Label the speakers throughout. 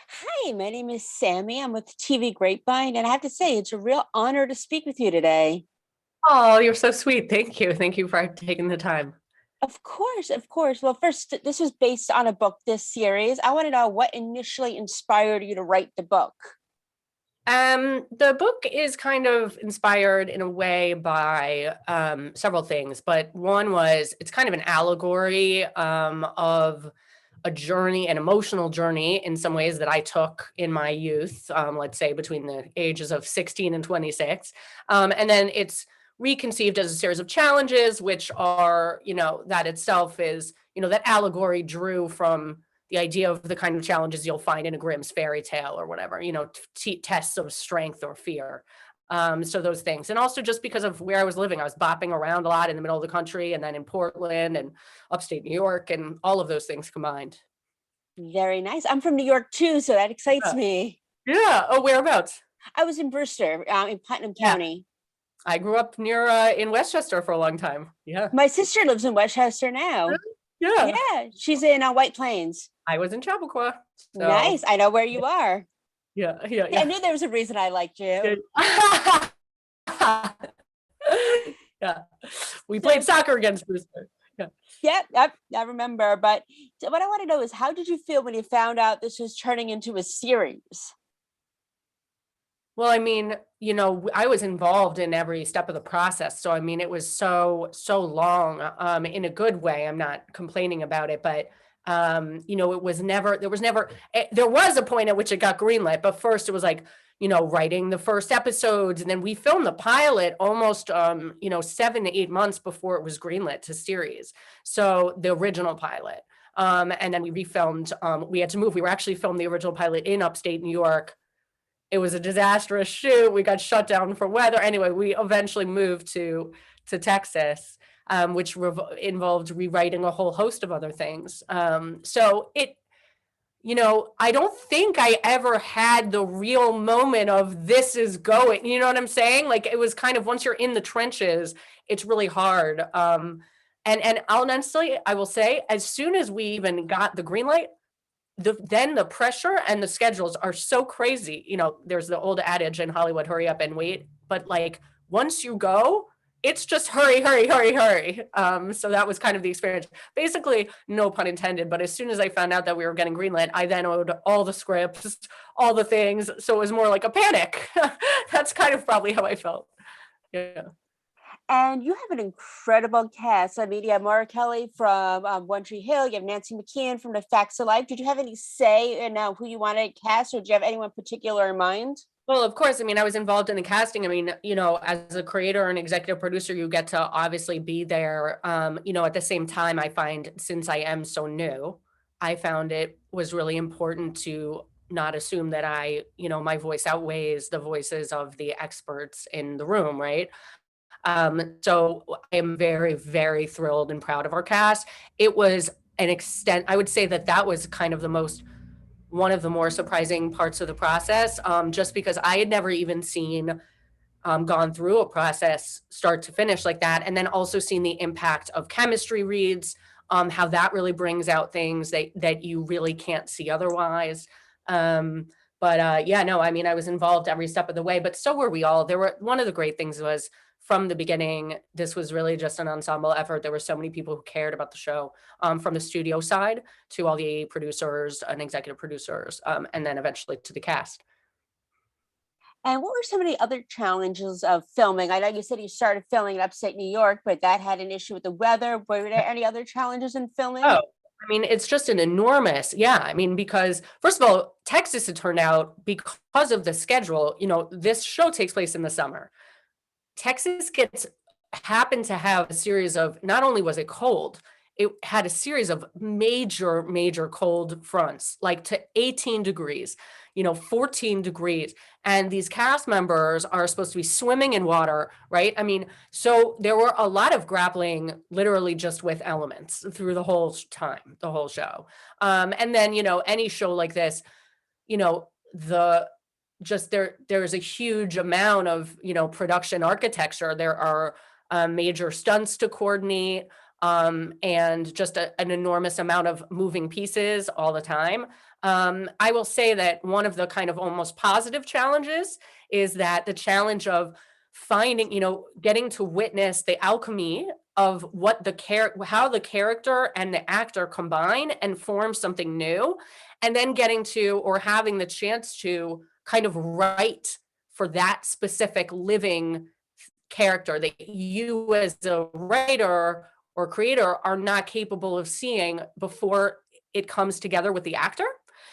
Speaker 1: Hi, my name is Sammy. I'm with TV Grapevine, and I have to say, it's a real honor to speak with you today.
Speaker 2: Oh, you're so sweet. Thank you. Thank you for taking the time.
Speaker 1: Of course, of course. Well, first, this was based on a book, this series. I want to know what initially inspired you to write the book.
Speaker 2: The book is kind of inspired in a way by several things, but one was it's kind of an allegory of a journey, an emotional journey in some ways that I took in my youth, let's say between the ages of 16 and 26. And then it's reconceived as a series of challenges, which are, that itself is, that allegory drew from the idea of the kind of challenges you'll find in a Grimm's fairy tale or whatever, tests of strength or fear. So those things. And also just because of where I was living, I was bopping around a lot in the middle of the country and then in Portland and upstate New York and all of those things combined.
Speaker 1: Very nice. I'm from New York too, so that excites
Speaker 2: Yeah.
Speaker 1: me.
Speaker 2: Yeah. Oh, whereabouts?
Speaker 1: I was in Brewster, in Putnam
Speaker 2: Yeah.
Speaker 1: County.
Speaker 2: I grew up near in Westchester for a long time. Yeah.
Speaker 1: My sister lives in Westchester now.
Speaker 2: Really? Yeah.
Speaker 1: Yeah, she's in White Plains.
Speaker 2: I was in Chappaqua. So
Speaker 1: Nice. I know where you are.
Speaker 2: yeah, yeah,
Speaker 1: Yeah, I
Speaker 2: yeah.
Speaker 1: knew there was a reason I liked you.
Speaker 2: Good. Yeah. We
Speaker 1: So,
Speaker 2: played soccer against Brewster. Yeah.
Speaker 1: yeah, I remember. But what I want to know is, how did you feel when you found out this was turning into a series?
Speaker 2: Well, I mean, I was involved in every step of the process. So, I mean, it was so long, in a good way. I'm not complaining about it, but, it was never, there was a point at which it got greenlit, but first it was like, writing the first episodes. And then we filmed the pilot almost, 7 to 8 months before it was greenlit to series. So the original pilot. And then we refilmed, we had to move. We were actually filmed the original pilot in upstate New York. It was a disastrous shoot. We got shut down for weather. Anyway, we eventually moved to Texas, which involved rewriting a whole host of other things. So I don't think I ever had the real moment of this is going. You know what I'm saying? Like it was kind of once you're in the trenches, it's really hard. And honestly, I will say, as soon as we even got the green light, then the pressure and the schedules are so crazy. There's the old adage in Hollywood, hurry up and wait. But like once you go, it's just hurry, hurry, hurry, hurry. So that was kind of the experience. Basically, no pun intended, but as soon as I found out that we were getting greenlit, I then owed all the scripts, all the things. So it was more like a panic. That's kind of probably how I felt. Yeah.
Speaker 1: And you have an incredible cast. I mean, you have Maura Kelly from One Tree Hill. You have Nancy McKeon from The Facts of Life. Did you have any say in who you wanted to cast, or do you have anyone particular in mind?
Speaker 2: Well, of course. I mean, I was involved in the casting. I mean, as a creator and executive producer, you get to obviously be there. At the same time, I find since I am so new, I found it was really important to not assume that my voice outweighs the voices of the experts in the room, right? So I am very, very thrilled and proud of our cast. It was an extent, I would say that was kind of one of the more surprising parts of the process, just because I had never even gone through a process start to finish like that. And then also seen the impact of chemistry reads, how that really brings out things that you really can't see otherwise. But yeah, no, I mean, I was involved every step of the way, but so were we all. One of the great things was from the beginning, this was really just an ensemble effort. There were so many people who cared about the show, from the studio side to all the producers and executive producers, and then eventually to the cast.
Speaker 1: And what were some of the other challenges of filming? I know you said you started filming in upstate New York, but that had an issue with the weather. Were there any other challenges in
Speaker 2: Oh,
Speaker 1: filming?
Speaker 2: I mean, it's just an enormous, yeah. I mean, because first of all, Texas, it turned out because of the schedule, this show takes place in the summer. Texas happened to have a series of, not only was it cold, it had a series of major, major cold fronts, like to 18 degrees, 14 degrees. And these cast members are supposed to be swimming in water, right? I mean, so there were a lot of grappling literally just with elements through the whole time, the whole show. And then, any show like this, the just there's a huge amount of production architecture. There are major stunts to coordinate. and just an enormous amount of moving pieces all the time. I will say that one of the kind of almost positive challenges is that the challenge of finding, getting to witness the alchemy of what how the character and the actor combine and form something new, and then getting to, or having the chance to kind of write for that specific living character that you as a writer or creator are not capable of seeing before it comes together with the actor.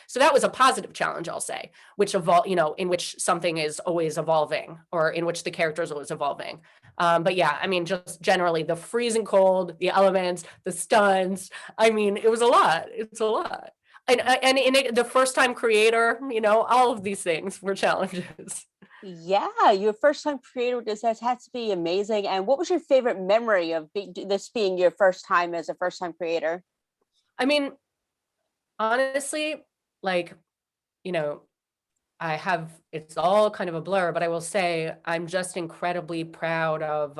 Speaker 2: So that was a positive challenge, I'll say, which in which something is always evolving, or in which the character is always evolving. But yeah, I mean, just generally the freezing cold, the elements, the stunts. I mean, it was a lot. It's a lot. And the first time creator, all of these things were challenges.
Speaker 1: Yeah, your first time creator, this has to be amazing. And what was your favorite memory of this being your first time as a first time creator?
Speaker 2: I mean, honestly, like, you know, it's all kind of a blur, but I will say I'm just incredibly proud of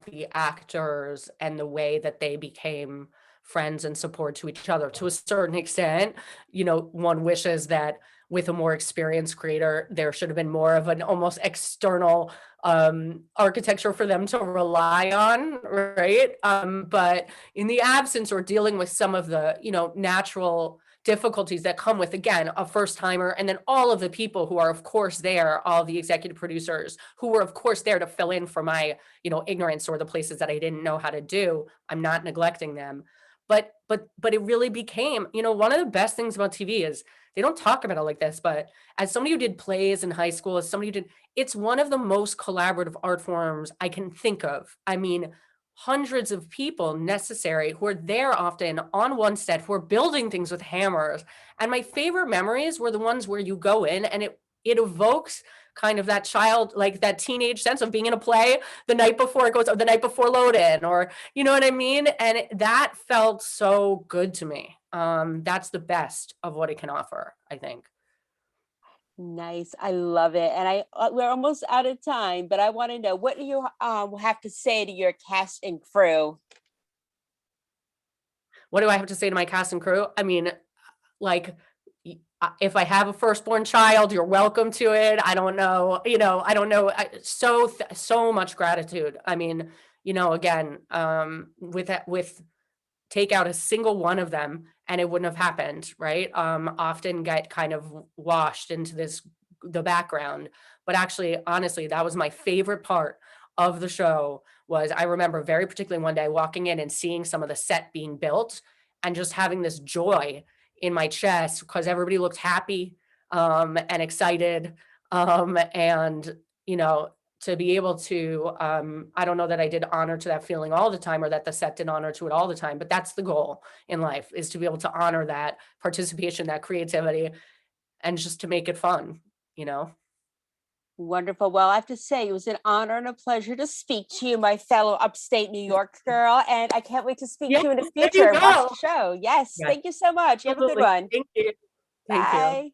Speaker 2: the actors and the way that they became friends and support to each other. To a certain extent, one wishes that with a more experienced creator, there should have been more of an almost external architecture for them to rely on, right? But in the absence, or dealing with some of the, natural difficulties that come with, again, a first timer, and then all of the people who are of course there, all the executive producers who were of course there to fill in for my ignorance, or the places that I didn't know how to do. I'm not neglecting them, but it really became, one of the best things about TV is they don't talk about it like this, but as somebody who did plays in high school, as somebody who did, it's one of the most collaborative art forms I can think of. I mean, hundreds of people necessary who are there often on one set, who are building things with hammers. And my favorite memories were the ones where you go in and it evokes kind of that child, like that teenage sense of being in a play the night before it goes, or the night before load in, or you know what I mean? And that felt so good to me. That's the best of what it can offer, I think.
Speaker 1: Nice. I love it. And we're almost out of time, but I want to know, what do you have to say to your cast and crew?
Speaker 2: What do I have to say to my cast and crew? I mean, like, if I have a firstborn child, you're welcome to it. I don't know, I don't know. So much gratitude. I mean, again, with take out a single one of them and it wouldn't have happened, right? Often get kind of washed into the background. But actually, honestly, that was my favorite part of the show. Was I remember very particularly one day walking in and seeing some of the set being built, and just having this joy in my chest because everybody looked happy, and excited. And you know, to be able to, I don't know that I did honor to that feeling all the time, or that the set did honor to it all the time, but that's the goal in life, is to be able to honor that participation, that creativity, and just to make it fun, you know?
Speaker 1: Wonderful. Well, I have to say, it was an honor and a pleasure to speak to you, my fellow upstate New York girl. And I can't wait to speak
Speaker 2: Yeah,
Speaker 1: to you in the
Speaker 2: there
Speaker 1: future
Speaker 2: you
Speaker 1: and watch
Speaker 2: go.
Speaker 1: the show. Yes.
Speaker 2: Yes,
Speaker 1: Thank you so much. You have a good
Speaker 2: absolutely.
Speaker 1: one.
Speaker 2: Thank you. Thank you.
Speaker 1: Bye.